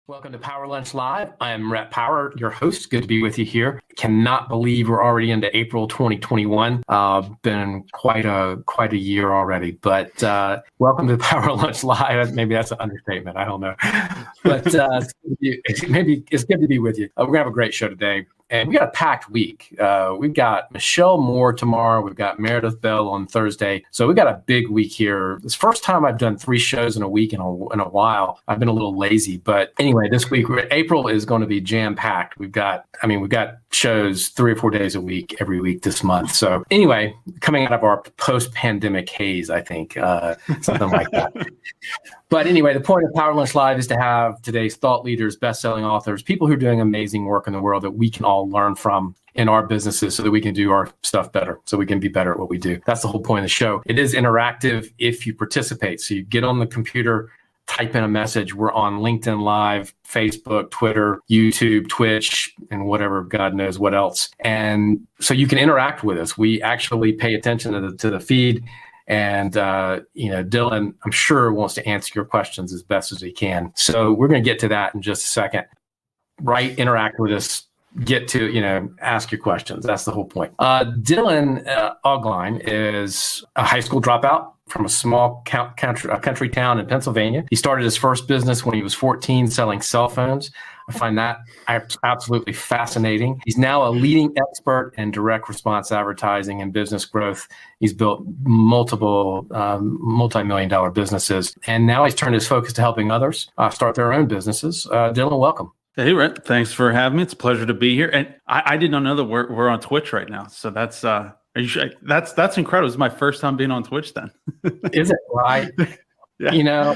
Welcome to Power Lunch Live. I am Rhett Power, your host. Good to be with you here. Cannot believe we're already into April 2021. Been quite a year already. But welcome to Power Lunch Live. Maybe that's an understatement. I don't know. But maybe it's good to be with you. We're gonna have a great show today. And we got a packed week. We've got Michelle Moore tomorrow. We've got Meredith Bell on Thursday. So we got a big week here. It's the first time I've done 3 shows in a week in a while. I've been a little lazy, but anyway, this week April is going to be jam packed. We've got shows 3 or 4 days a week every week this month. So anyway, coming out of our post-pandemic haze, I think something like that. But anyway, the point of Power Lunch Live is to have today's thought leaders, best-selling authors, people who are doing amazing work in the world that we can all learn from in our businesses so that we can do our stuff better, so we can be better at what we do. That's the whole point of the show. It is interactive if you participate. So you get on the computer, type in a message. We're on LinkedIn Live, Facebook, Twitter, YouTube, Twitch, and whatever, God knows what else. And so you can interact with us. We actually pay attention to the feed. And, Dylan, I'm sure, wants to answer your questions as best as he can. So we're going to get to that in just a second. Right? Interact with us. Get to, ask your questions. That's the whole point. Dylan Ogline is a high school dropout from a small country town in Pennsylvania. He started his first business when he was 14, selling cell phones. I find that absolutely fascinating. He's now a leading expert in direct response advertising and business growth. He's built multiple multi-million-dollar businesses, and now he's turned his focus to helping others start their own businesses. Dylan, welcome. Hey, Rhett. Thanks for having me. It's a pleasure to be here. And I did not know that we're on Twitch right now. So that's are you sure? That's incredible. It's my first time being on Twitch then. Is it? Right? Yeah.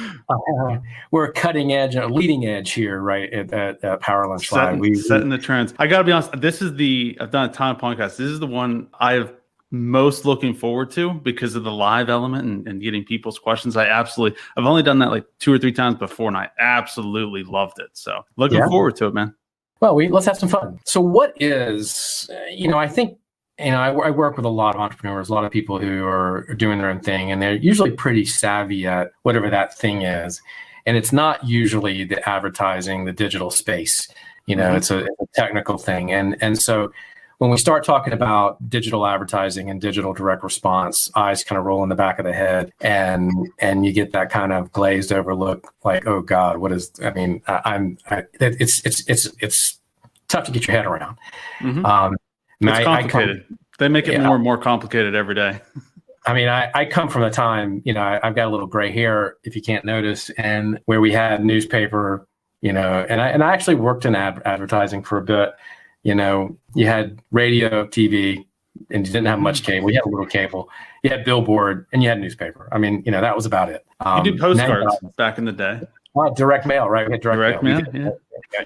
We're cutting edge, leading edge here, right, at Power Lunch Live. Setting the trends. I got to be honest, I've done a ton of podcasts. This is the one I've most looking forward to because of the live element and getting people's questions. I've only done that like 2 or 3 times before, and I absolutely loved it. So looking forward to it, man. Well, let's have some fun. So what is, I think, I work with a lot of entrepreneurs, a lot of people who are doing their own thing, and they're usually pretty savvy at whatever that thing is. And it's not usually the advertising, the digital space. It's a technical thing. And so when we start talking about digital advertising and digital direct response, eyes kind of roll in the back of the head, and you get that kind of glazed over look, like, oh God, what is? I mean, it's tough to get your head around. Mm-hmm. It's complicated. They make it more and more complicated every day. I mean, I come from a time, I've got a little gray hair, if you can't notice, and where we had newspaper, and I actually worked in advertising for a bit. You had radio, TV, and you didn't have much cable. You had a little cable. You had billboard, and you had newspaper. I mean, that was about it. You did postcards back in the day. Direct mail, right? We had direct mail.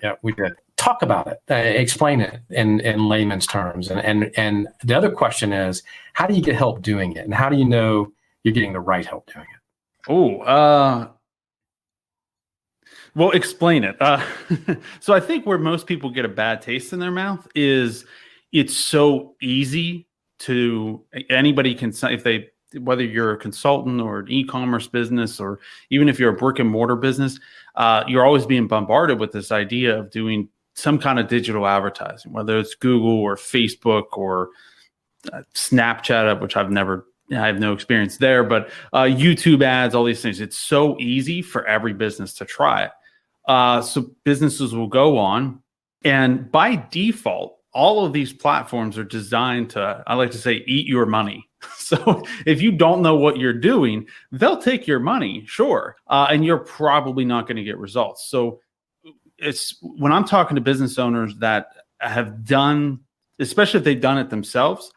Yeah, we did. Talk about it. Explain it in layman's terms. And the other question is, how do you get help doing it? And how do you know you're getting the right help doing it? Well, explain it. So I think where most people get a bad taste in their mouth is it's so easy anybody can, whether you're a consultant or an e-commerce business, or even if you're a brick and mortar business, you're always being bombarded with this idea of doing some kind of digital advertising, whether it's Google or Facebook or Snapchat, which I have no experience there, but YouTube ads, all these things. It's so easy for every business to try it. So businesses will go on, and by default, all of these platforms are designed to, I like to say, eat your money. So if you don't know what you're doing, they'll take your money, sure, and you're probably not going to get results. So it's when I'm talking to business owners that have done, especially if they've done it themselves,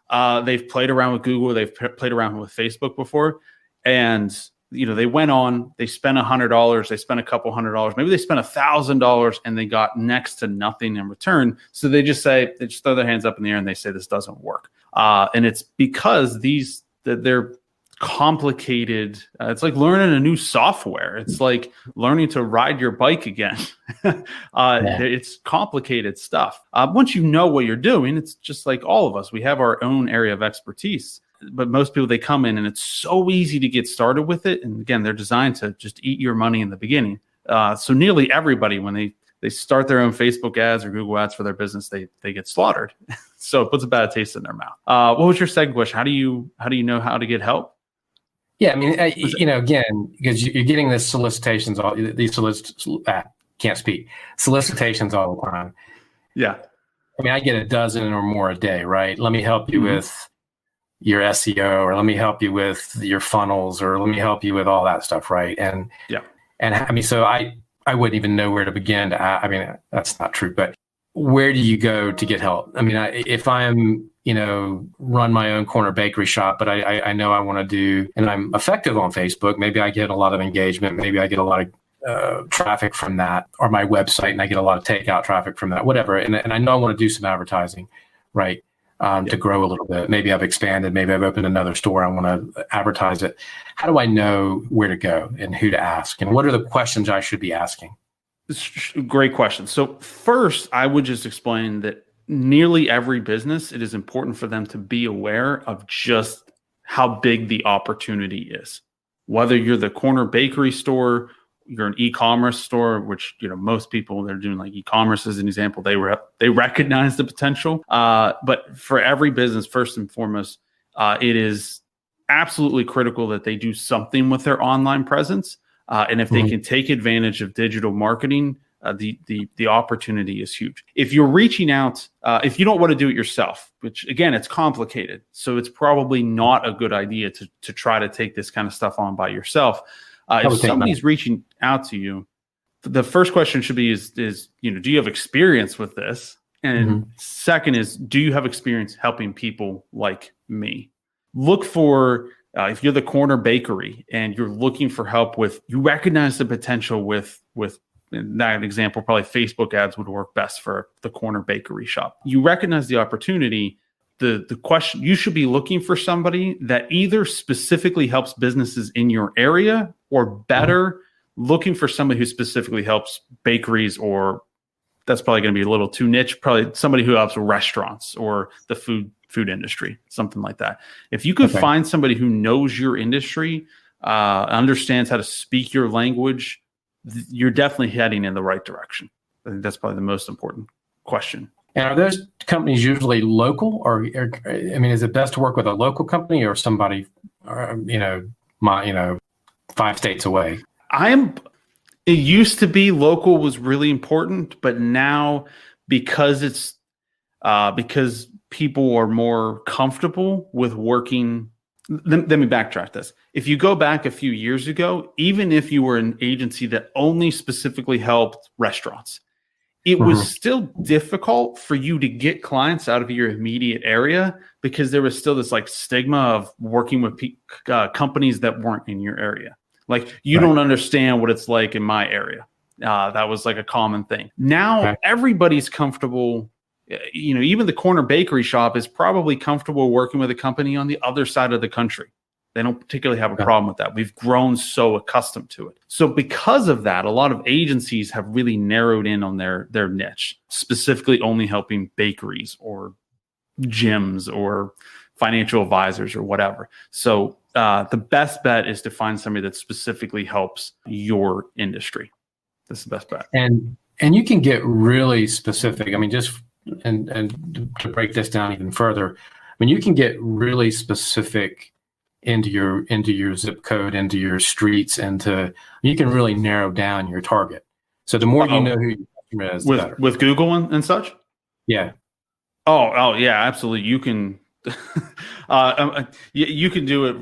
they've played around with Google, they've played around with Facebook before, and they went on, they spent $100, they spent a couple $100, maybe they spent $1,000, and they got next to nothing in return. So they just throw their hands up in the air and they say this doesn't work. And it's because they're complicated. It's like learning a new software. It's like learning to ride your bike again. It's complicated stuff. Once you know what you're doing, it's just like all of us. We have our own area of expertise. But most people, they come in and it's so easy to get started with it. And again, they're designed to just eat your money in the beginning. So nearly everybody, when they they start their own Facebook ads or Google ads for their business, they get slaughtered. So it puts a bad taste in their mouth. What was your second question? How do you know how to get help? Yeah, I mean, again, because you're getting this solicitations, can't speak, solicitations all the time. Yeah. I mean, I get a dozen or more a day, right? Let me help you with your SEO, or let me help you with your funnels, or let me help you with all that stuff, right? And I mean, so I wouldn't even know where to begin. I mean, that's not true, but where do you go to get help? I mean, if I'm, run my own corner bakery shop, but I know I want to do, and I'm effective on Facebook, maybe I get a lot of engagement, maybe I get a lot of traffic from that, or my website, and I get a lot of takeout traffic from that, whatever. And I know I want to do some advertising, right? To grow a little bit. Maybe I've expanded, maybe I've opened another store, I want to advertise it. How do I know where to go and who to ask? And what are the questions I should be asking? Great question. So first, I would just explain that nearly every business, it is important for them to be aware of just how big the opportunity is. Whether you're the corner bakery store, you're an e-commerce store, which most people, they're doing like e-commerce as an example, they recognize the potential. But for every business, first and foremost, it is absolutely critical that they do something with their online presence. And if they can take advantage of digital marketing, the opportunity is huge. If you're reaching out, if you don't want to do it yourself, which again, it's complicated, so it's probably not a good idea to try to take this kind of stuff on by yourself. If somebody's reaching out to you, the first question should be is do you have experience with this? And second is, do you have experience helping people like me? Look for, if you're the corner bakery and you're looking for help you recognize the potential with in that example, probably Facebook ads would work best for the corner bakery shop. You recognize the opportunity. The question, you should be looking for somebody that either specifically helps businesses in your area, or better, looking for somebody who specifically helps bakeries, or that's probably going to be a little too niche, probably somebody who helps restaurants or the food industry, something like that. If you could find somebody who knows your industry, understands how to speak your language, you're definitely heading in the right direction. I think that's probably the most important question. And are those companies usually local, or I mean, is it best to work with a local company or somebody, 5 states away? It used to be local was really important, but now because people are more comfortable with working. Let me backtrack this. If you go back a few years ago, even if you were an agency that only specifically helped restaurants, it was still difficult for you to get clients out of your immediate area, because there was still this like stigma of working with companies that weren't in your area. Like, you don't understand what it's like in my area. That was like a common thing. Now everybody's comfortable. Even the corner bakery shop is probably comfortable working with a company on the other side of the country. They don't particularly have a problem with that. We've grown so accustomed to it. So because of that, a lot of agencies have really narrowed in on their niche, specifically only helping bakeries or gyms or financial advisors or whatever. So the best bet is to find somebody that specifically helps your industry. That's the best bet. And you can get really specific. I mean, and to break this down even further, I mean, you can get really specific into your zip code, into your streets, you can really narrow down your target. So the more you know who your customer is, the better. With Google and such? Yeah. Oh yeah, absolutely. You can you can do it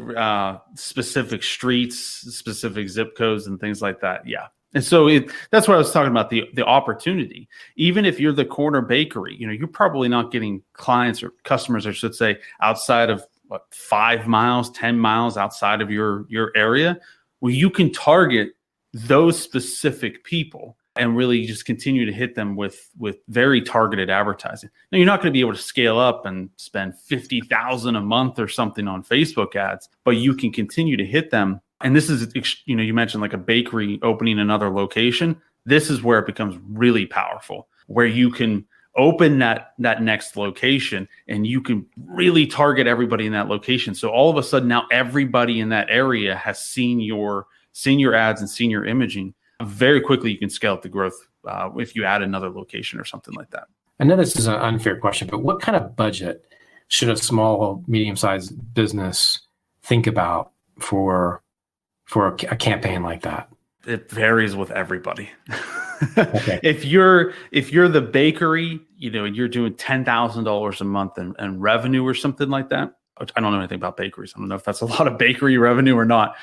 specific streets, specific zip codes, and things like that. Yeah. And so that's what I was talking about, the opportunity. Even if you're the corner bakery, you're probably not getting clients or customers, I should say, outside of 5 miles, 10 miles outside of your area. Well, you can target those specific people and really just continue to hit them with very targeted advertising. Now, you're not going to be able to scale up and spend $50,000 a month or something on Facebook ads, but you can continue to hit them. And this is, you mentioned like a bakery opening another location. This is where it becomes really powerful, where you can open that next location and you can really target everybody in that location. So all of a sudden now everybody in that area has seen your ads and seen your imaging. Very quickly you can scale up the growth if you add another location or something like that. I know this is an unfair question, but what kind of budget should a small, medium-sized business think about for a campaign like that? It varies with everybody. Okay. If you're the bakery, and you're doing $10,000 a month in revenue or something like that. I don't know anything about bakeries. I don't know if that's a lot of bakery revenue or not.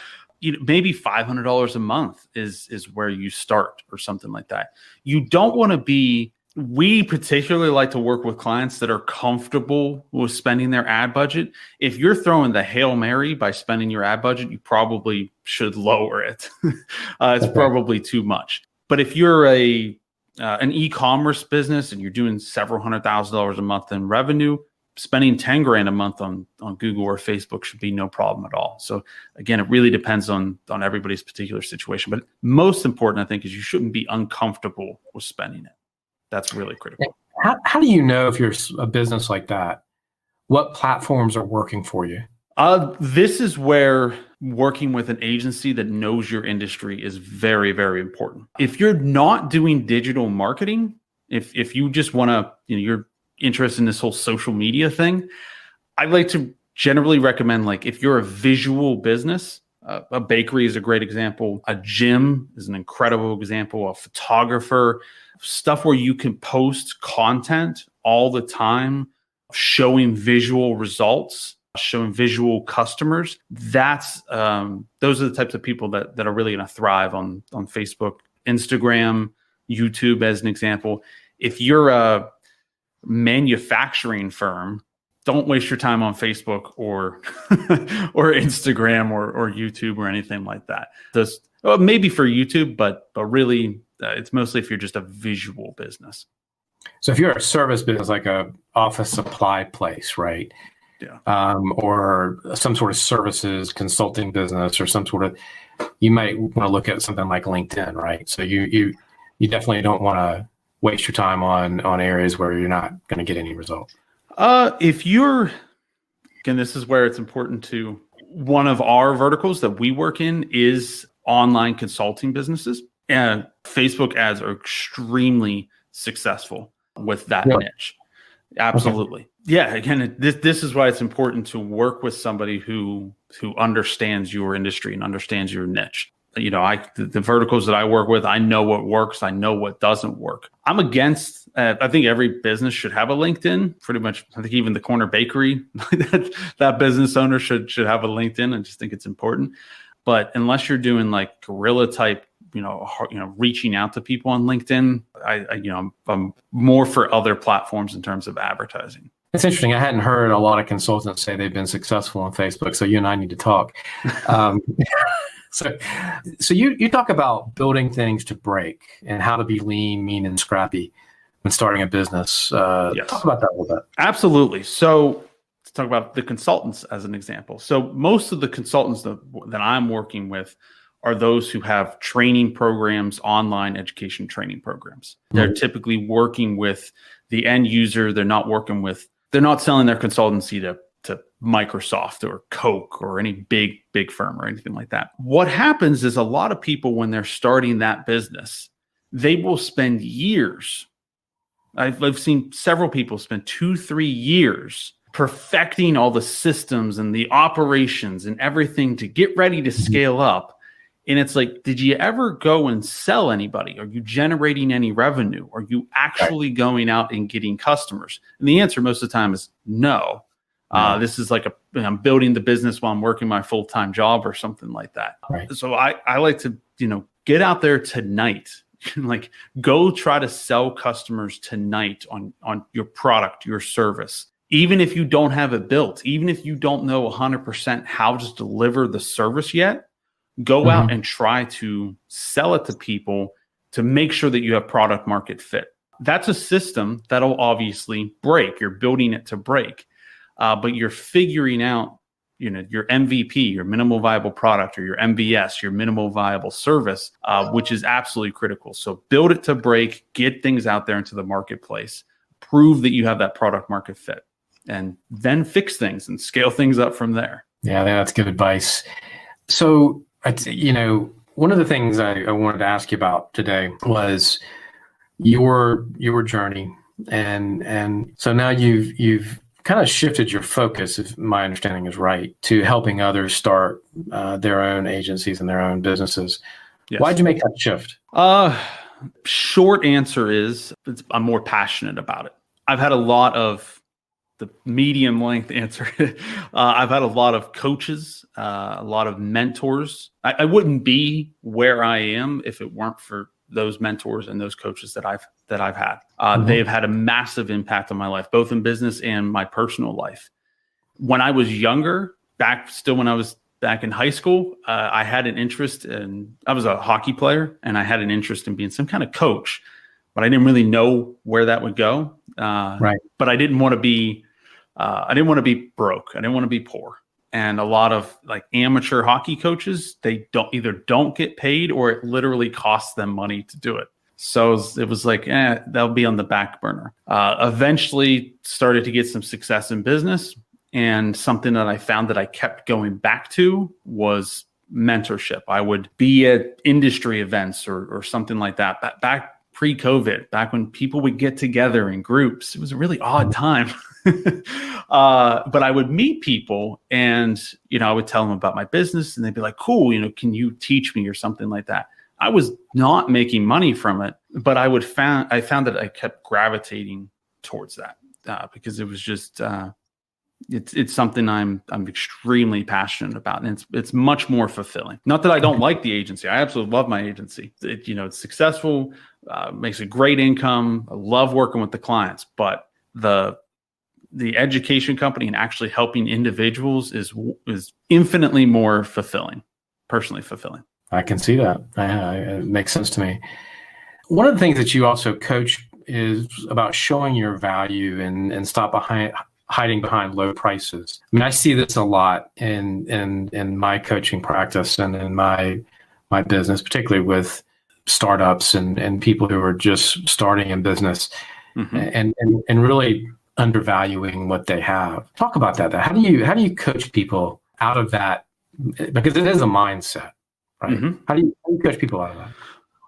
Maybe $500 a month is where you start or something like that. You don't want to be. We particularly like to work with clients that are comfortable with spending their ad budget. If you're throwing the Hail Mary by spending your ad budget, you probably should lower it. It's probably too much. But if you're an e-commerce business and you're doing several $100,000 a month in revenue, spending 10 grand a month on Google or Facebook should be no problem at all. So again, it really depends on everybody's particular situation. But most important, I think, is you shouldn't be uncomfortable with spending it. That's really critical. How do you know if you're a business like that, what platforms are working for you? This is where working with an agency that knows your industry is very, very important. If you're not doing digital marketing, if you just want to, you're interested in this whole social media thing, I like to generally recommend, like, if you're a visual business, a bakery is a great example. A gym is an incredible example. A photographer, stuff where you can post content all the time, showing visual results, showing visual customers. That's those are the types of people that are really going to thrive on Facebook, Instagram, YouTube, as an example. If you're a manufacturing firm, don't waste your time on Facebook or Instagram or YouTube or anything like that. Maybe for YouTube, but really it's mostly if you're just a visual business. So if you're a service business, like a office supply place, right? Yeah. Or some sort of services consulting business or some sort of, you might want to look at something like LinkedIn, right? So you definitely don't want to waste your time on areas where you're not going to get any result. If you're, again, this is where it's important to, one of our verticals that we work in is online consulting businesses, and Facebook ads are extremely successful with that niche. Absolutely. Okay. Yeah. Again, this is why it's important to work with somebody who understands your industry and understands your niche. The verticals that I work with, I know what works. I know what doesn't work. I'm against, I think every business should have a LinkedIn, pretty much. I think even the corner bakery, that business owner should have a LinkedIn. I just think it's important. But unless you're doing like guerrilla type, reaching out to people on LinkedIn, I'm more for other platforms in terms of advertising. It's interesting. I hadn't heard a lot of consultants say they've been successful on Facebook. So you and I need to talk. So you talk about building things to break and how to be lean, mean, and scrappy when starting a business. Yes. Talk about that a little bit. Absolutely. So let's talk about the consultants as an example. So most of the consultants that I'm working with are those who have training programs, online education training programs. Mm-hmm. They're typically working with the end user. They're not selling their consultancy to Microsoft or Coke or any big firm or anything like that. What happens is a lot of people, when they're starting that business, they will spend years. I've seen several people spend 2-3 years perfecting all the systems and the operations and everything to get ready to scale up. And it's like, did you ever go and sell anybody? Are you generating any revenue? Are you actually going out and getting customers? And the answer most of the time is no. This is like I'm building the business while I'm working my full-time job or something like that. Right. So I like to, get out there tonight, like go try to sell customers tonight on your product, your service. Even if you don't have it built, even if you don't know 100% how to deliver the service yet, go out and try to sell it to people to make sure that you have product market fit. That's a system that'll obviously break. You're building it to break. But you're figuring out, your MVP, your minimal viable product, or your MVS, your minimal viable service, which is absolutely critical. So build it to break, get things out there into the marketplace, prove that you have that product market fit, and then fix things and scale things up from there. Yeah, that's good advice. So, one of the things I wanted to ask you about today was your journey, and so now you've kind of shifted your focus, if my understanding is right, to helping others start their own agencies and their own businesses. Yes. Why'd you make that shift? Short answer is I'm more passionate about it. I've had a lot of the medium length answer. I've had a lot of coaches, a lot of mentors. I wouldn't be where I am if it weren't for those mentors and those coaches that I've had. They've had a massive impact on my life, both in business and my personal life. When I was younger, when I was back in high school, I had an interest I was a hockey player, and I had an interest in being some kind of coach, but I didn't really know where that would go. Right. But I didn't want to be broke. I didn't want to be poor. And a lot of like amateur hockey coaches, they don't get paid, or it literally costs them money to do it. So it was like, that'll be on the back burner. Eventually started to get some success in business. And something that I found that I kept going back to was mentorship. I would be at industry events or something like that. Back pre-COVID, back when people would get together in groups. It was a really odd time. But I would meet people and, I would tell them about my business, and they'd be like, cool, can you teach me or something like that? I was not making money from it, but I found that I kept gravitating towards that because it was just, it's something I'm extremely passionate about, and it's much more fulfilling. Not that I don't like the agency. I absolutely love my agency. It's successful, makes a great income. I love working with the clients, but the education company and actually helping individuals is infinitely more fulfilling, personally fulfilling. I can see that. It makes sense to me. One of the things that you also coach is about showing your value and stop hiding behind low prices. I mean, I see this a lot in my coaching practice and in my business, particularly with startups and people who are just starting in business, and really undervaluing what they have. Talk about that. How do you coach people out of that? Because it is a mindset, right? How do you coach people out of that?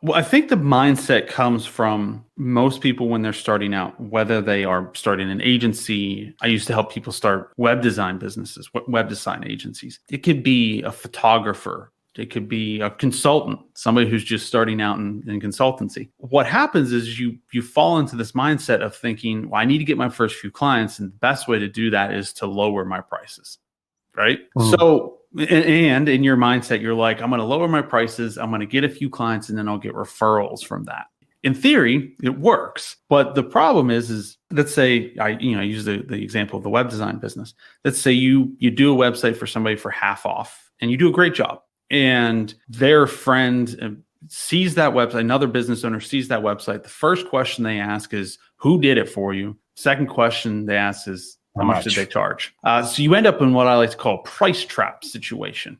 Well, I think the mindset comes from most people when they're starting out, whether they are starting an agency. I used to help people start web design businesses, web design agencies. It could be a photographer. It could be a consultant, somebody who's just starting out in consultancy. What happens is you fall into this mindset of thinking, well, I need to get my first few clients, and the best way to do that is to lower my prices, right? So, and in your mindset, you're like, I'm going to lower my prices, I'm going to get a few clients, and then I'll get referrals from that. In theory, it works. But the problem is let's say I use the example of the web design business. Let's say you do a website for somebody for half off, and you do a great job. And their friend sees that website, another business owner sees that website. The first question they ask is, who did it for you? Second question they ask is, how much did they charge? So you end up in what I like to call a price trap situation,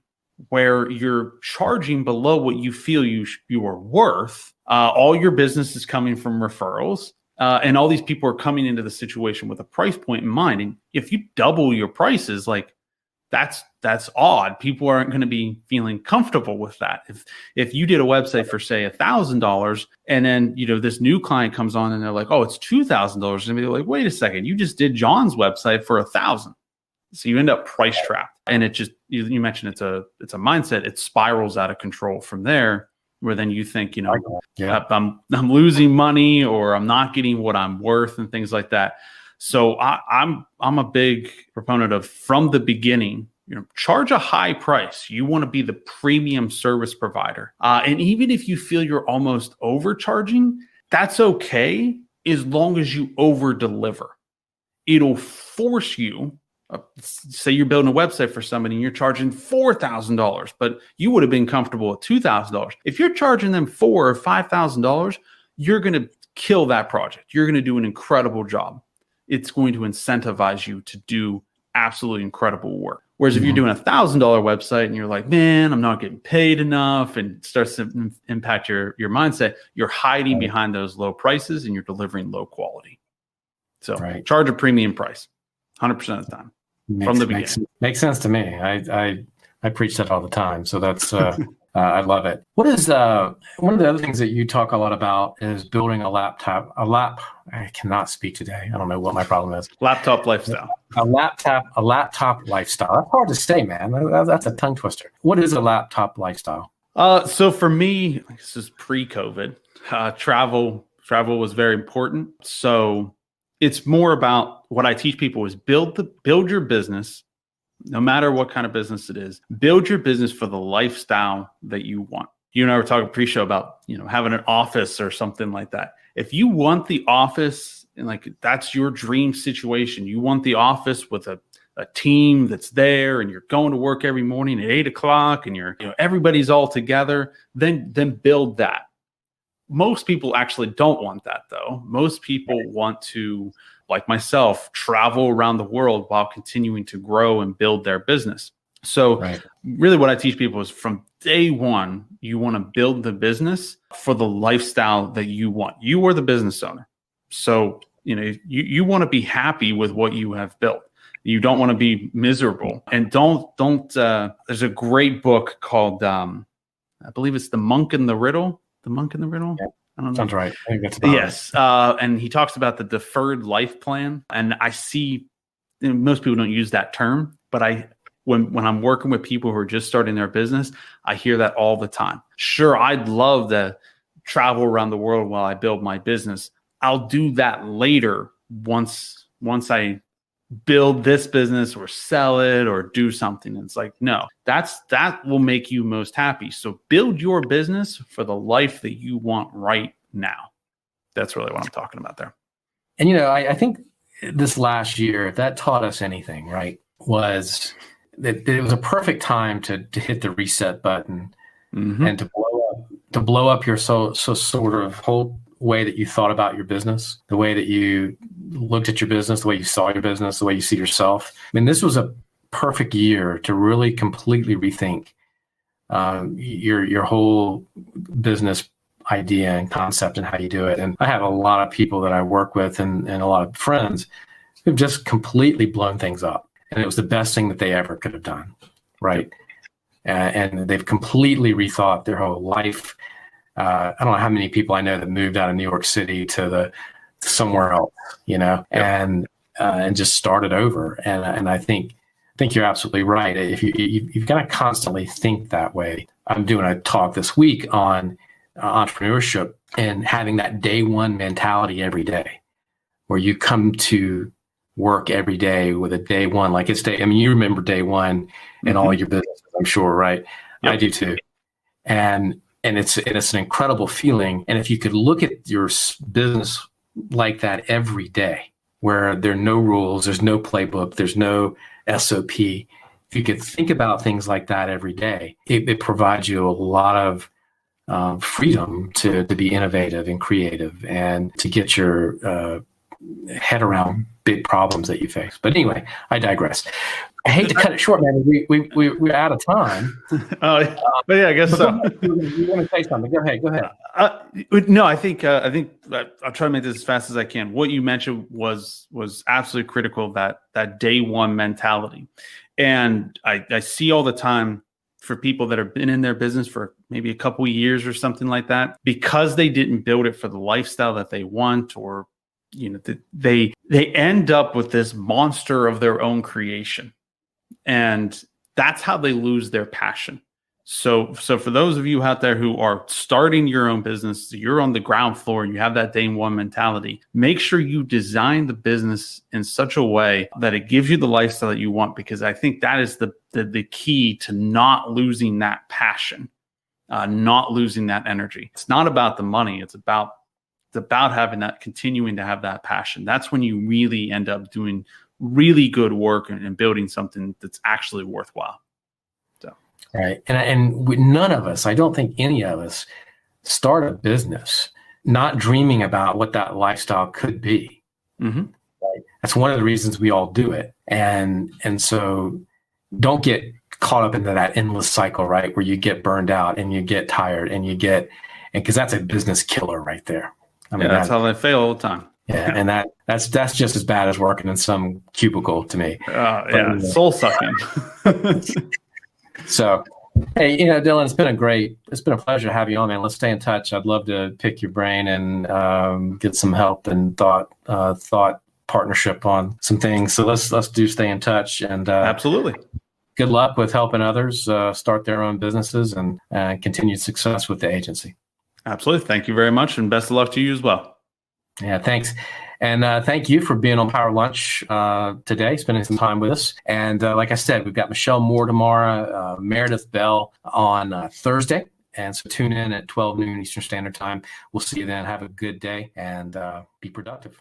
where you're charging below what you feel you are worth. All your business is coming from referrals. And all these people are coming into the situation with a price point in mind. And if you double your prices, like, that's odd. People aren't going to be feeling comfortable with that. If you did a website for, say, $1,000, and then this new client comes on and they're like, oh, it's $2,000, and they're like, wait a second, you just did John's website for $1,000. So you end up price trapped, and it just you mentioned it's a mindset. It spirals out of control from there, where then you think I'm losing money, or I'm not getting what I'm worth, and things like that. So I'm a big proponent of, from the beginning, charge a high price. You want to be the premium service provider. And even if you feel you're almost overcharging, that's okay, as long as you over deliver. It'll force you, say you're building a website for somebody and you're charging $4,000, but you would have been comfortable at $2,000. If you're charging them $4,000 or $5,000, you're going to kill that project. You're going to do an incredible job. It's going to incentivize you to do absolutely incredible work. Whereas if you're doing $1,000 website and you're like, man, I'm not getting paid enough, and it starts to impact your mindset, you're hiding behind those low prices and you're delivering low quality. So charge a premium price 100% of the time from the beginning. Makes sense to me. I preach that all the time. So that's I love it. What is one of the other things that you talk a lot about is building I cannot speak today. I don't know what my problem is. Laptop lifestyle. A laptop lifestyle. That's hard to say, man. That's a tongue twister. What is a laptop lifestyle? So for me, this is pre-COVID. Travel was very important. So it's more about what I teach people is build your business. No matter what kind of business it is, build your business for the lifestyle that you want. You and I were talking pre-show about, having an office or something like that. If you want the office and like that's your dream situation, you want the office with a team that's there and you're going to work every morning at 8:00 and you're, everybody's all together, then build that. Most people actually don't want that though. Most people want to, like myself, travel around the world while continuing to grow and build their business. So really what I teach people is from day one, you want to build the business for the lifestyle that you want. You are the business owner. So, you want to be happy with what you have built. You don't want to be miserable. And there's a great book called, I believe it's The Monk and the Riddle. The Monk and the Riddle? Yeah. I don't know. Sounds right. I think that's about yes. And he talks about the deferred life plan. And I see most people don't use that term, but when I'm working with people who are just starting their business, I hear that all the time. Sure, I'd love to travel around the world while I build my business. I'll do that later once I build this business or sell it or do something. And it's like, no, that will make you most happy. So build your business for the life that you want right now. That's really what I'm talking about there. And, I think this last year, if that taught us anything, right, was that it was a perfect time to hit the reset button and to blow up your so sort of whole way that you thought about your business, the way that you looked at your business, the way you saw your business, the way you see yourself. I mean, this was a perfect year to really completely rethink your whole business idea and concept and how you do it. And I have a lot of people that I work with and a lot of friends who've just completely blown things up. And it was the best thing that they ever could have done, right? And they've completely rethought their whole life. I don't know how many people I know that moved out of New York City to somewhere else, and just started over. And I think you're absolutely right. If you've got to constantly think that way. I'm doing a talk this week on entrepreneurship and having that day one mentality every day, where you come to work every day with a day one, like it's day. I mean, you remember day one in all your businesses, I'm sure, right? Yep. I do too. And it's an incredible feeling. And if you could look at your business like that every day, where there are no rules, there's no playbook, there's no SOP. If you could think about things like that every day, it provides you a lot of freedom to be innovative and creative and to get your head around big problems that you face. But anyway, I digress. I hate to cut it short, man. We're out of time. But yeah, I guess so. You want to say something? Go ahead. No, I think I'll try to make this as fast as I can. What you mentioned was absolutely critical, that day one mentality. And I see all the time for people that have been in their business for maybe a couple of years or something like that, because they didn't build it for the lifestyle that they want, or they end up with this monster of their own creation. And that's how they lose their passion. So for those of you out there who are starting your own business, you're on the ground floor and you have that day one mentality, make sure you design the business in such a way that it gives you the lifestyle that you want, because I think that is the key to not losing that passion, not losing that energy. It's not about the money. It's about having that, continuing to have that passion. That's when you really end up doing really good work and building something that's actually worthwhile. So, right. And none of us, I don't think any of us, start a business not dreaming about what that lifestyle could be. Mm-hmm. Right? That's one of the reasons we all do it. And so don't get caught up into that endless cycle, right? Where you get burned out and you get tired and because that's a business killer right there. I mean, that's how they fail all the time. Yeah, and that's just as bad as working in some cubicle to me. Soul sucking. So, Hey, Dylan, it's been a pleasure to have you on, man. Let's stay in touch. I'd love to pick your brain and get some help and thought partnership on some things. So let's do stay in touch, and Absolutely. good luck with helping others start their own businesses and continued success with the agency. Absolutely. Thank you very much, and best of luck to you as well. Yeah, thanks. And thank you for being on Power Lunch today, spending some time with us. And like I said, we've got Michelle Moore tomorrow, Meredith Bell on Thursday. And so tune in at 12 noon Eastern Standard Time. We'll see you then. Have a good day and be productive.